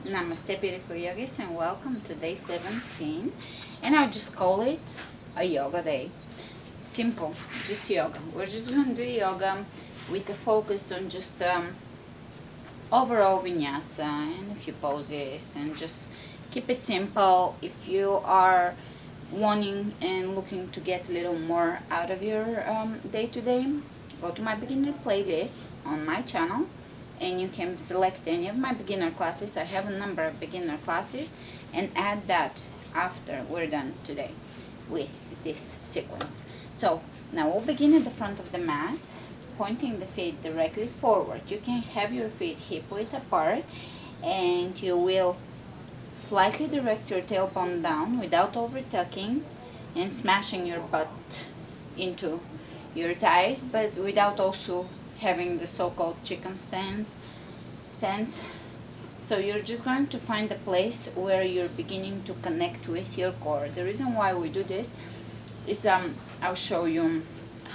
Namaste, beautiful yogis, and welcome to day 17. And I'll just call it a yoga day. Simple, just yoga. We're just going to do yoga with the focus on just overall vinyasa and a few poses, and just keep it simple. If you are wanting and looking to get a little more out of your day to day, go to my beginner playlist on my channel and you can select any of my beginner classes. I have a number of beginner classes, and add that after we're done today with this sequence. So now we'll begin at the front of the mat, pointing the feet directly forward. You can have your feet hip width apart, and you will slightly direct your tailbone down without over tucking and smashing your butt into your thighs, but without also having the so-called chicken stance. So you're just going to find a place where you're beginning to connect with your core. The reason why we do this is I'll show you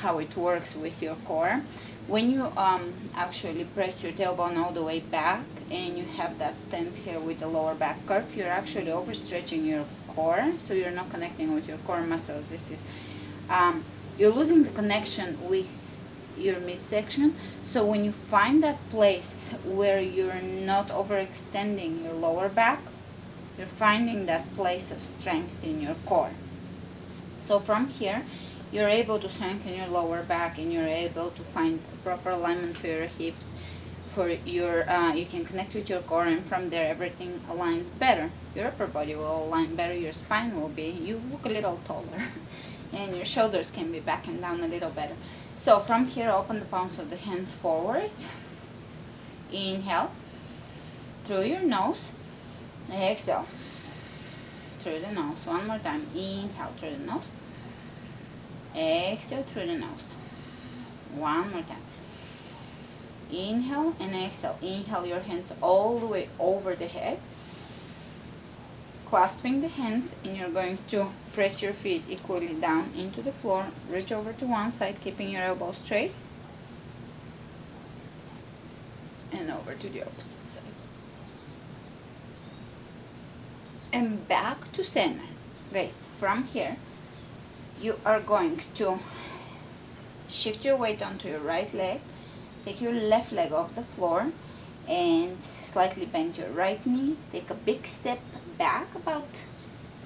how it works with your core. When you actually press your tailbone all the way back and you have that stance here with the lower back curve, you're actually overstretching your core, so you're not connecting with your core muscles. This is you're losing the connection with your midsection. So when you find that place where you're not overextending your lower back, you're finding that place of strength in your core. So from here, you're able to strengthen your lower back, and you're able to find proper alignment for your hips, for your you can connect with your core, and from there everything aligns better. Your upper body will align better, your spine will be, you look a little taller and your shoulders can be back and down a little better. So from here, open the palms of the hands forward. Inhale through your nose. Exhale through the nose. One more time. Inhale through the nose. Exhale through the nose. One more time. Inhale and exhale. Inhale your hands all the way over the head, clasping the hands, and you're going to press your feet equally down into the floor. Reach over to one side, keeping your elbows straight, and over to the opposite side. And back to center. Great. From here, you are going to shift your weight onto your right leg, take your left leg off the floor, and slightly bend your right knee. Take a big step back, about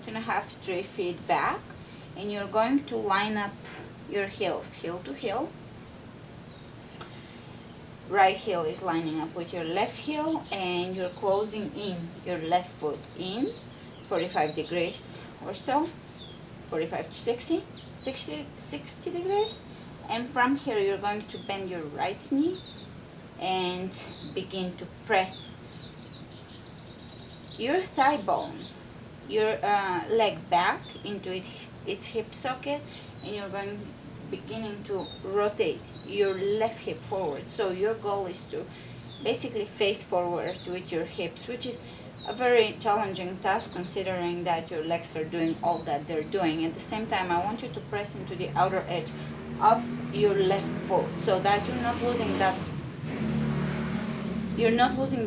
2.5 to 3 feet back, and you're going to line up your heels, heel to heel. Right heel is lining up with your left heel, and you're closing in your left foot in 45 degrees or so, 45 to 60 degrees. And from here, you're going to bend your right knee and begin to press your thigh bone, your leg back into its hip socket, and you're going beginning to rotate your left hip forward. So your goal is to basically face forward with your hips, which is a very challenging task considering that your legs are doing all that they're doing. At the same time, I want you to press into the outer edge of your left foot so that you're not losing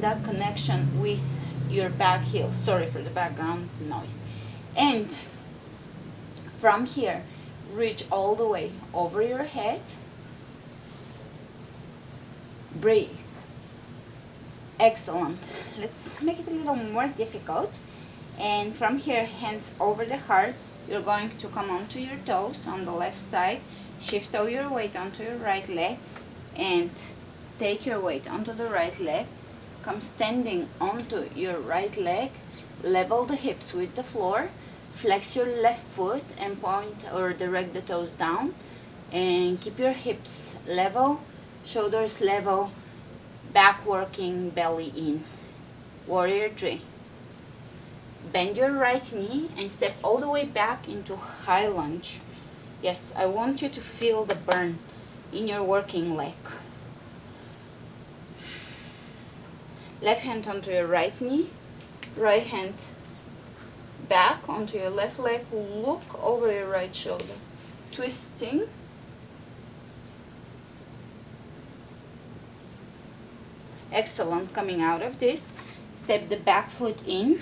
that connection with your back heel. Sorry for the background noise. And from here, reach all the way over your head. Breathe. Excellent. Let's make it a little more difficult. And from here, hands over the heart. You're going to come onto your toes on the left side. Shift all your weight onto your right leg, and take your weight onto the right leg. Come standing onto your right leg. Level the hips with the floor. Flex your left foot and point or direct the toes down. And keep your hips level, shoulders level, back working, belly in. Warrior 3. Bend your right knee and step all the way back into high lunge. Yes, I want you to feel the burn in your working leg. Left hand onto your right knee, right hand back onto your left leg, look over your right shoulder, twisting. Excellent. Coming out of this, step the back foot in.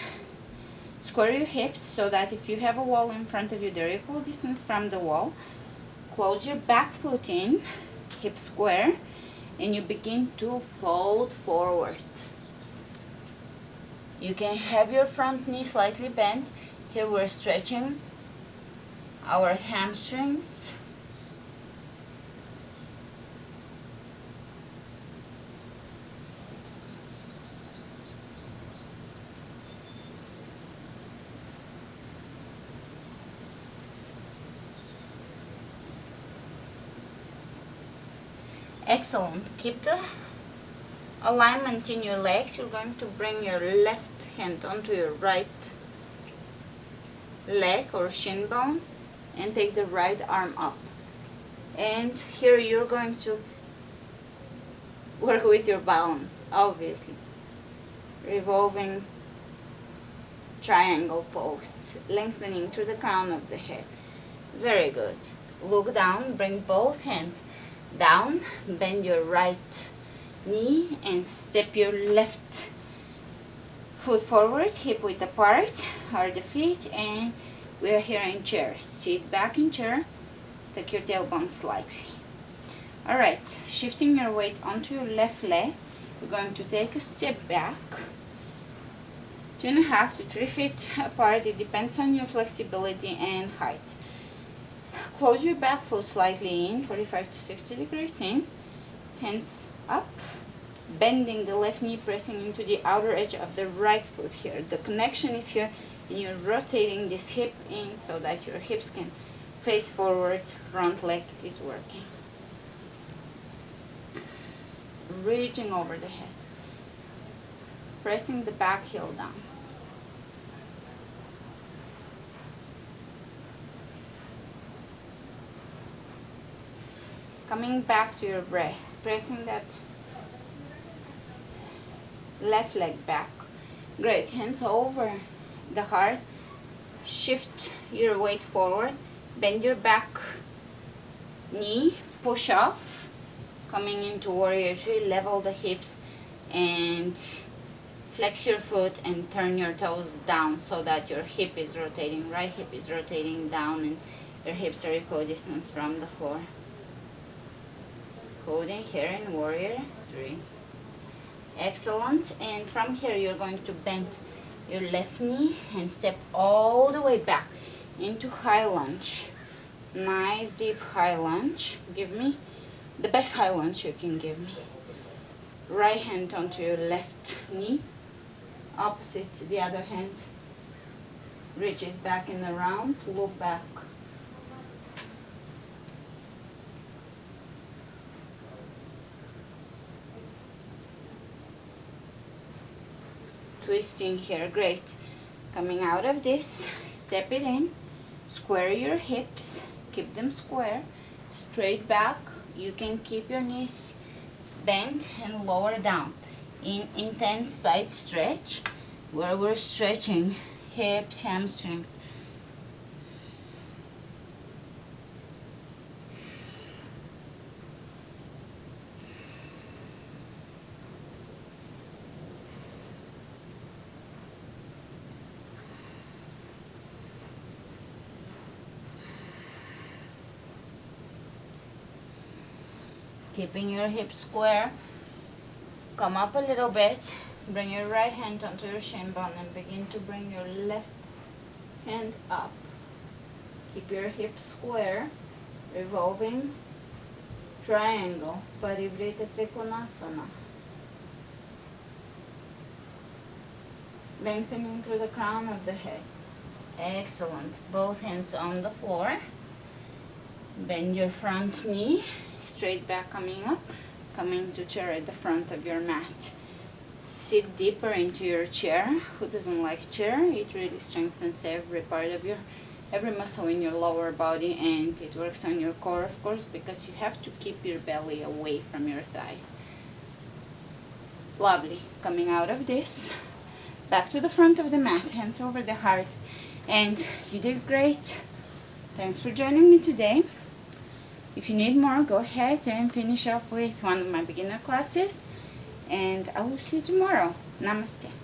Square your hips so that if you have a wall in front of you, they're equal distance from the wall. Close your back foot in, hip square, and you begin to fold forward. You can have your front knee slightly bent. Here we're stretching our hamstrings. Excellent. Keep the alignment in your legs. You're going to bring your left hand onto your right leg or shin bone and take the right arm up. And here you're going to work with your balance, obviously. Revolving triangle pose, lengthening through the crown of the head. Very good. Look down, bring both hands down, bend your right knee and step your left foot forward, hip width apart, are the feet, and we are here in chair. Sit back in chair, take your tailbone slightly. Alright, shifting your weight onto your left leg, we're going to take a step back, 2.5 to 3 feet apart, it depends on your flexibility and height. Close your back foot slightly in, 45 to 60 degrees in, hands up, bending the left knee, pressing into the outer edge of the right foot here. The connection is here, and you're rotating this hip in so that your hips can face forward, front leg is working. Reaching over the head, pressing the back heel down. Coming back to your breath, pressing that left leg back. Great, hands over the heart. Shift your weight forward. Bend your back knee, push off. Coming into warrior three, level the hips and flex your foot and turn your toes down so that your hip is rotating. Right hip is rotating down and your hips are equal distance from the floor. Holding here in warrior three. Excellent. And from here you're going to bend your left knee and step all the way back into high lunge. Nice deep high lunge. Give me the best high lunge you can give me. Right hand onto your left knee. Opposite, the other hand reaches back and around. Look back. Twisting here, great. Coming out of this, step it in, square your hips, keep them square, straight back. You can keep your knees bent and lower down. In intense side stretch, where we're stretching hips, hamstrings. Keeping your hips square, come up a little bit, bring your right hand onto your shin bone and begin to bring your left hand up. Keep your hips square, revolving triangle, Parivrita Trikonasana. Lengthening through the crown of the head. Excellent. Both hands on the floor. Bend your front knee. Straight back coming up, coming to chair at the front of your mat. Sit deeper into your chair. Who doesn't like chair? It really strengthens every part of every muscle in your lower body, and it works on your core, of course, because you have to keep your belly away from your thighs. Lovely. Coming out of this, back to the front of the mat, hands over the heart, and you did great. Thanks for joining me today. If you need more, go ahead and finish off with one of my beginner classes, and I will see you tomorrow. Namaste.